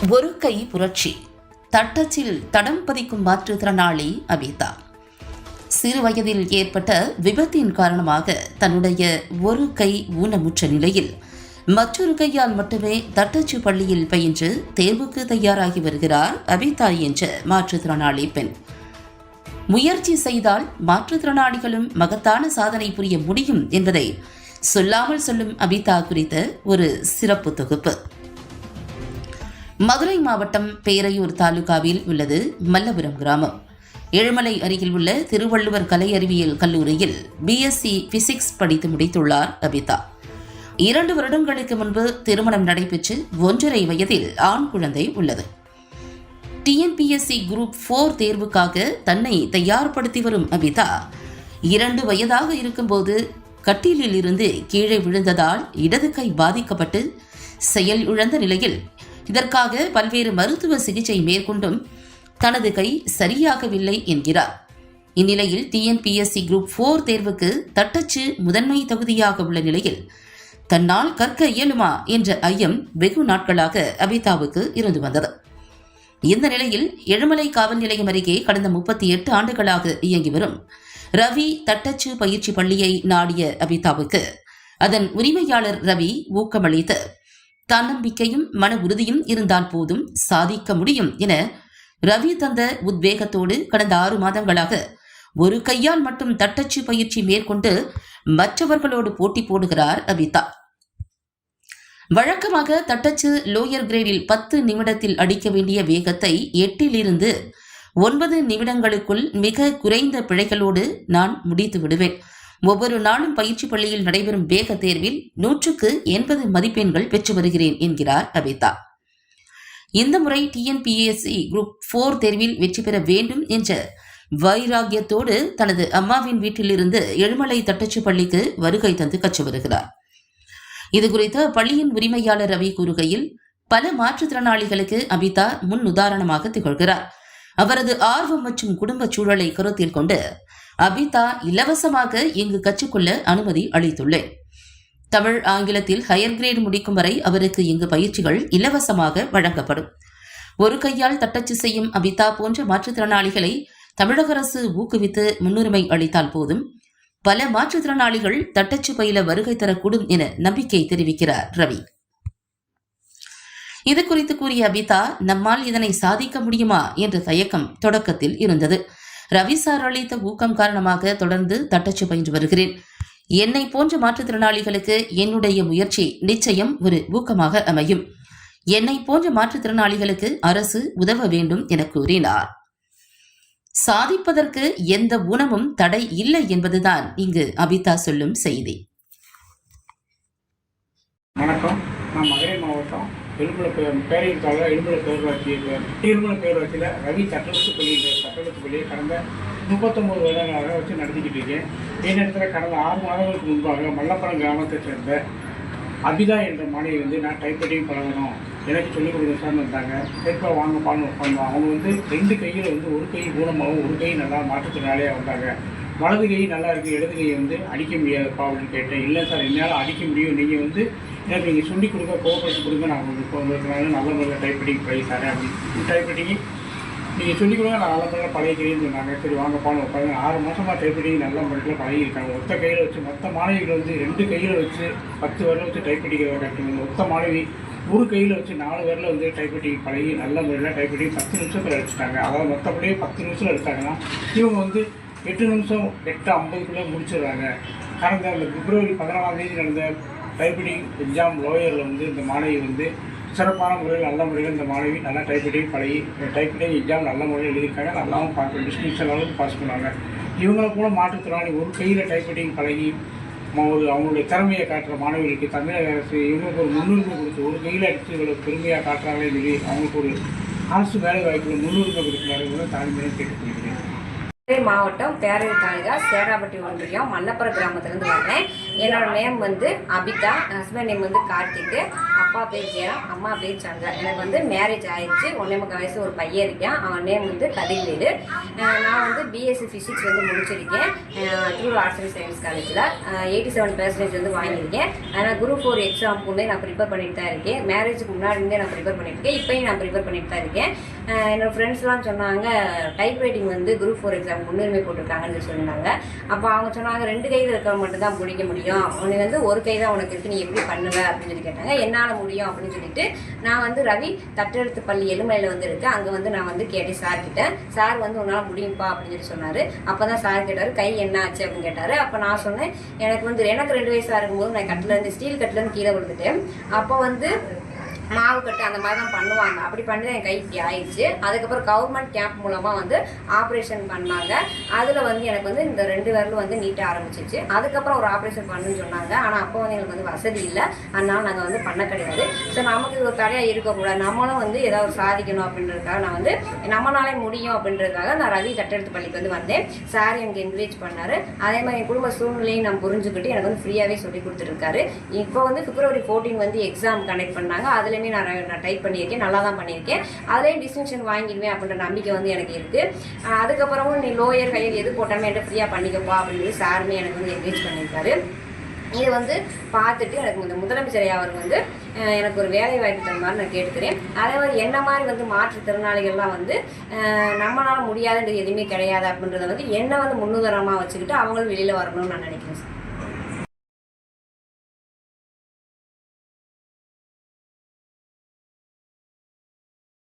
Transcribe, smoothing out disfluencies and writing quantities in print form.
ஒரு கை புரட்சி. தட்டச்சில் தடம் பதிக்கும் மாற்றுத்திறனாளி அபிதா. சிறு வயதில் ஏற்பட்ட விபத்தின் காரணமாக தன்னுடைய ஒரு கை ஊனமுற்ற நிலையில் மற்றொரு கையால் மட்டுமே தட்டச்சு பள்ளியில் பயின்று தேர்வுக்கு தயாராகி வருகிறார் அபிதா என்ற மாற்றுத்திறனாளி பெண். முயற்சி செய்தால் மாற்றுத்திறனாளிகளும் மகத்தான சாதனை புரிய முடியும் என்பதை சொல்லாமல் சொல்லும் அபிதா குறித்த ஒரு சிறப்பு தொகுப்பு. மதுரை மாவட்டம் பேரையூர் தாலுகாவில் உள்ளது மல்லபுரம் கிராமம். ஏழுமலை அருகில் உள்ள திருவள்ளுவர் கலை அறிவியல் கல்லூரியில் பிஎஸ்சி பிசிக்ஸ் படித்து முடித்துள்ளார் அபிதா. 2 வருடங்களுக்கு முன்பு திருமணம் நடைபெற்று 1.5 வயதில் ஆண் குழந்தை உள்ளது. டிஎன்பிஎஸ்சி குரூப் 4 தேர்வுக்காக தன்னை தயார்படுத்தி வரும் அபிதா 2 வயதாக இருக்கும்போது கட்டிலில் இருந்து கீழே விழுந்ததால் இடது கை பாதிக்கப்பட்டு செயல் இழந்த நிலையில் இதற்காக பல்வேறு மருத்துவ சிகிச்சை மேற்கொண்டும் தனது கை சரியாகவில்லை என்கிறார். இந்நிலையில் டிஎன்பிஎஸ்சி குரூப் 4 தேர்வுக்கு தட்டச்சு முதன்மை தகுதியாக உள்ள நிலையில் தன்னால் கற்க இயலுமா என்ற ஐயம் வெகு நாட்களாக அபிதாவுக்கு இருந்து வந்தது. இந்த நிலையில் எழுமலை காவல் நிலையம் அருகே கடந்த 38 ஆண்டுகளாக இயங்கி வரும் ரவி தட்டச்சு பயிற்சி பள்ளியை நாடிய அபிதாவுக்கு அதன் உரிமையாளர் ரவி ஊக்கமளித்து தன்னம்பிக்கையும் மன உறுதியும் இருந்தால் போதும் சாதிக்க முடியும் என ரவி தந்த உத்வேகத்தோடு கடந்த 6 மாதங்களாக ஒரு கையால் மட்டும் தட்டச்சு பயிற்சி மேற்கொண்டு மற்றவர்களோடு போட்டி போடுகிறார் அபிதா. வழக்கமாக தட்டச்சு லோயர் கிரேடில் 10 நிமிடத்தில் அடிக்க வேண்டிய வேகத்தை 8 to 9 நிமிடங்களுக்குள் மிக குறைந்த பிழைகளோடு நான் முடித்து விடுவேன். ஒவ்வொரு நாளும் பயிற்சி பள்ளியில் நடைபெறும் வேக தேர்வில் 100க்கு 80 மதிப்பெண்கள் பெற்று வருகிறேன் என்கிறார் அபிதா. இந்த முறை டிஎன்பிஎஸ்சி குரூப் 4 தேர்வில் வெற்றி பெற வேண்டும் என்ற வைராகியத்தோடு தனது அம்மாவின் வீட்டிலிருந்து எழுமலை தட்டச்சு பள்ளிக்கு வருகை தந்து கற்று வருகிறார். இதுகுறித்து பள்ளியின் உரிமையாளர் ரவி கூறுகையில், பல மாற்றுத்திறனாளிகளுக்கு அபிதா முன் உதாரணமாக திகழ்கிறார். அவரது ஆர்வம் மற்றும் குடும்ப சூழலை கருத்தில் கொண்டு அபிதா இலவசமாக இங்கு கற்றுக்கொள்ள அனுமதி அளித்துள்ளேன். தமிழ் ஆங்கிலத்தில் ஹையர் கிரேட் முடிக்கும் வரை அவருக்கு இங்கு பயிற்சிகள் இலவசமாக வழங்கப்படும். ஒரு கையால் தட்டச்சு செய்யும் அபிதா போன்ற மாற்றுத்திறனாளிகளை தமிழக அரசு ஊக்குவித்து முன்னுரிமை அளித்தால் போதும் பல மாற்றுத்திறனாளிகள் தட்டச்சு பயில வருகை தரக்கூடும் என நம்பிக்கை தெரிவிக்கிறார் ரவி. இது குறித்து கூறிய அபிதா, நம்மால் இதனை சாதிக்க முடியுமா என்ற தயக்கம் தொடக்கத்தில் இருந்தது. ரவி சார் அளித்த ஊக்கம் காரணமாக தொடர்ந்து தட்டச்சு பயின்று வருகிறேன். என்னை போன்ற மாற்றுத்திறனாளிகளுக்கு என்னுடைய முயற்சி நிச்சயம் ஒரு ஊக்கமாக அமையும். என்னை போன்ற மாற்றுத்திறனாளிகளுக்கு அரசு உதவ வேண்டும் என கூறினார். சாதிப்பதற்கு எந்த ஊனமும் தடை இல்லை என்பதுதான் இங்கு அபிதா சொல்லும் செய்தி. வணக்கம், நான் மதுரை மாவட்டம் பேரையூர் தாலுகா எழுமலை பேரூராட்சியில் ரவி தட்டெழுத்து பள்ளியை கடந்த 39 வருடங்களாக வச்சு நடத்திக்கிட்டு இருக்கேன். என்னிடத்தில் கடந்த 6 மாதங்களுக்கு முன்பாக மல்லபுரம் கிராமத்தை சேர்ந்த அபிதா என்ற மாணவி நான் டைப்ரைட்டிங் பழகணும், எனக்கு சொல்லிக் கொடுக்க சார்ந்து வந்தாங்க. சரிப்பா வாங்க பான்னு உட்காந்து அவங்க 2 கையில் ஒரு கை ஊனமாகவும் ஒரு கை நல்லா மாற்றுத்திறனாளியாக வந்தாங்க. வலது கை நல்லா இருக்குது, இடது கையை அடிக்க முடியாதுப்பா அப்படின்னு கேட்டேன். இல்லை சார், என்னால் அடிக்க முடியும், நீங்கள் எனக்கு நீங்கள் சொல்லிக் கொடுக்க கோஆப்ரேட் கொடுங்க, நான் உங்களுக்கு நல்ல முறையில் டைப்ரைட்டிங் பழகி தரேன் அப்படின்னு டைப்ரைட்டிங்கு நீங்கள் சொல்லிக் கொடுங்க, நான் நல்ல முறையில் பழகிக்கிறேன்னு சொன்னாங்க. சரி வாங்கப்பான்னு உட்காந்து 6 மாதமாக டைப்ரைட்டிங் நல்ல முறையில் பழகியிருக்காங்க. ஒத்த கையில் வச்சு மொத்த மாணவிகள் 2 கையில் வச்சு 10 விரல் வச்சு டைப்ரைட்டிங் கற்றுக்கணும். மொத்த மாணவி ஒரு கையில் வச்சு 4 விரலில் டைப்ரைட்டிங் பழகி நல்ல முறையில் டைப்ரைட்டிங் 10 நிமிஷத்தில் அடிச்சிட்டாங்க. அதாவது மொத்தப்படியே 10 நிமிஷத்தில் எடுத்தாங்கன்னா இவங்க 8 நிமிஷம் 8:50க்குள்ளே முடிச்சிடுறாங்க. கடந்த அந்த பிப்ரவரி 14ஆம் தேதி நடந்த டைப்ரைட்டிங் எக்ஸாம் லோயரில் இந்த மாணவி சிறப்பான முறையில் நல்ல முறையில் இந்த மாணவி நல்லா டைப்ரைட்டிங் பழகி டைப்ரைட்டிங் எக்ஸாம் நல்ல முறையில் எழுதியிருக்காங்க. நல்லாவும் டிஸ்டிங்ஷன் அளவுக்கு பாஸ் பண்ணாங்க. இவங்களை கூட மாற்றுத்திறனாளி ஒரு கையில் டைப்ரைட்டிங் பழகி அவங்களுடைய திறமையை காட்டுற மாணவிகளுக்கு தமிழக அரசு இவங்களுக்கு ஒரு முன்னுரிமை கொடுத்து ஒரு கையில் அடித்து இவ்வளோ பெருமையாக காட்டுறாங்களே சொல்லி அவங்களுக்கு ஒரு அரசு வேலை வாய்ப்பில் முன்னுரிமை கொடுக்கிறார்கள் தாழ்மையாக கேட்டுக்கொள்கிறேன். மதுரை மாவட்டம் பேரையூர் தாலுகா சேராப்பட்டி ஒன்றியம் மல்லபுரம் கிராமத்திலிருந்து வர்றேன். என்னோட நேம் வந்து அபிதா, ஹஸ்பண்ட் நேம் வந்து கார்த்திக், அப்பா பேர் ஜெயா, அம்மா பேர் சந்திரா. எனக்கு வந்து மேரேஜ் ஆயிடுச்சு, 1.25 வயசு ஒரு பையன் இருக்கேன். அவன் நேம் வந்து கதிர்வேலு. நான் வந்து பிஎஸ்சி ஃபிசிக்ஸ் வந்து முடிச்சிருக்கேன் திருவள்ளூர் ஆர்ட்ஸ் அண்ட் சயின்ஸ் காலேஜில். 87% வந்து வாங்கியிருக்கேன். ஆனால் குரூப் 4 எக்ஸாமுக்குமே நான் ப்ரிப்பேர் பண்ணிட்டு தான் இருக்கேன். மேரேஜுக்கு முன்னாடிருந்தே நான் ப்ரிப்பேர் பண்ணியிருக்கேன், இப்போயும் நான் ப்ரிப்பேர் பண்ணிட்டு தான் இருக்கேன். என்னோடய ஃப்ரெண்ட்ஸ்லாம் சொன்னாங்க டைப் ரைட்டிங் வந்து குரூப் 4 எக்ஸாம் முன்னுரிமை போட்டிருக்காங்கன்னு சொன்னாங்க. அப்போ அவங்க சொன்னாங்க 2 கையில் இருக்கிறவங்க மட்டும் தான் பிடிக்க முடியும், உனக்கு வந்து ஒரு கை தான் உனக்கு இருக்குது, நீ எப்படி பண்ணுவ அப்படின்னு சொல்லி கேட்டாங்க. என்னால் முடியும் அப்படின்னு சொல்லிட்டு நான் வந்து ரவி தட்டெழுத்து பள்ளி எலுமலையில் வந்து இருக்கேன். அங்கே வந்து நான் வந்து கேட்டேன் சார்கிட்ட. சார் வந்து உன்னால் முடியும்ப்பா அப்படின்னு சொல்லி சொன்னார். அப்போ தான் சார் கேட்டார் கை என்ன ஆச்சு அப்படின்னு கேட்டார். அப்போ நான் சொன்னேன் எனக்கு 2 வயசாக இருக்கும்போது நான் கட்டிலேருந்து ஸ்டீல் கட்டிலேருந்து கீழே விழுந்துட்டேன். அப்போ வந்து மாவு கட்டு அந்த மாதிரி தான் பண்ணுவாங்க. அப்படி பண்ணி தான் என் கை இப்படி ஆயிடுச்சு. அதுக்கப்புறம் கவர்மெண்ட் கேம்ப் மூலமாக வந்து ஆப்ரேஷன் பண்ணாங்க. அதில் வந்து எனக்கு வந்து இந்த 2 விரலும் வந்து நீட்ட ஆரம்பிச்சிச்சு. அதுக்கப்புறம் ஒரு ஆப்ரேஷன் பண்ணுன்னு சொன்னாங்க. ஆனால் அப்போ வந்து எங்களுக்கு வந்து வசதி இல்லை, அதனால நாங்கள் வந்து பண்ண கிடையாது. ஸோ நமக்கு இது ஒரு தடையாக இருக்கக்கூடாது, நம்மளும் வந்து ஏதாவது சாதிக்கணும் அப்படின்றதுக்காக நான் வந்து நம்மளாலே முடியும் அப்படின்றதுக்காக நான் ரவி தட்டெழுத்து பள்ளிக்கு வந்து வந்தேன். சார் எனக்கு என்கரேஜ் பண்ணார். அதே மாதிரி என் குடும்ப சூழ்நிலையும் நான் புரிஞ்சுக்கிட்டு எனக்கு வந்து ஃப்ரீயாகவே சொல்லி கொடுத்துருக்காரு. இப்போ வந்து February 14 வந்து எக்ஸாம் கண்டக்ட் பண்ணாங்க. அதில் நான் டைப் பண்ணியிருக்கேன், நல்லா தான் பண்ணியிருக்கேன். அதுலேயும் டிஸ்டிங்ஷன் வாங்கிடுவேன் அப்படின்ற நம்பிக்கை வந்து எனக்கு இருக்குது. அதுக்கப்புறமும் நீ லோயர் ஹையர் எது போட்டாலுமே என்கிட்ட ஃப்ரீயாக பண்ணிக்கப்பா அப்படின்னு சாருமே எனக்கு வந்து என்கரேஜ் பண்ணியிருக்காரு. இது வந்து பார்த்துட்டு எனக்கு இந்த முதலமைச்சர் அவர் வந்து எனக்கு ஒரு வேலை வாய்ப்பு தர மாதிரி நான் கேட்டுக்கிறேன். அதே மாதிரி என்ன மாதிரி வந்து மாற்றுத்திறனாளிகள்லாம் வந்து நம்மளால் முடியாதுன்றது எதுவுமே கிடையாது அப்படின்றத வந்து என்னை வந்து முன்னுதாரணமாக வச்சுக்கிட்டு அவங்களும் வெளியில் வரணும்னு நான் நினைக்கிறேன் சார்.